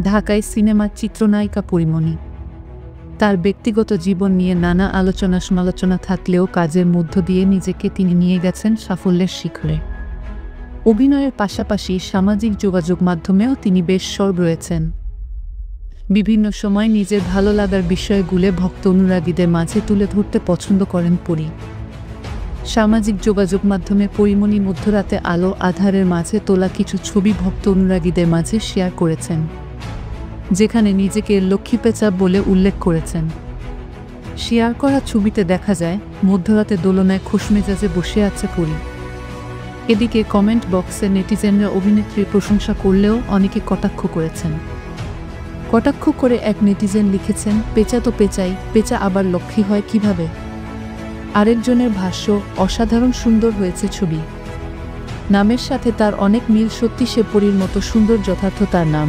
ঢাকায় সিনেমার চিত্রনায়িকা পরীমণি। তার ব্যক্তিগত জীবন নিয়ে নানা আলোচনা সমালোচনা থাকলেও কাজের মধ্য দিয়ে নিজেকে তিনি নিয়ে গেছেন সাফল্যের শিখরে। অভিনয়ের পাশাপাশি সামাজিক যোগাযোগ মাধ্যমেও তিনি বেশ সরব রয়েছেন। বিভিন্ন সময় নিজের ভালো লাগার বিষয়গুলো ভক্ত অনুরাগীদের মাঝে তুলে ধরতে পছন্দ করেন পরী। সামাজিক যোগাযোগ মাধ্যমে পরীমণি মধ্যরাতে আলো আঁধারের মাঝে তোলা কিছু ছবি ভক্ত অনুরাগীদের মাঝে শেয়ার করেছেন, যেখানে নিজেকে লক্ষ্মী পেঁচা বলে উল্লেখ করেছেন। শেয়ার করা ছবিতে দেখা যায় মধ্যরাতে দোলনায় খোশমেজাজে বসে আছে পরী। এদিকে কমেন্ট বক্সে নেটিজেনরা অভিনেত্রীর প্রশংসা করলেও অনেকে কটাক্ষ করেছেন। কটাক্ষ করে এক নেটিজেন লিখেছেন, পেঁচা তো পেঁচাই, পেঁচা আবার লক্ষ্মী হয় কিভাবে? আরেকজনের ভাষ্য, অসাধারণ সুন্দর হয়েছে ছবি। নামের সাথে তার অনেক মিল, সত্যি সে পরীর মতো সুন্দর, যথার্থ তার নাম।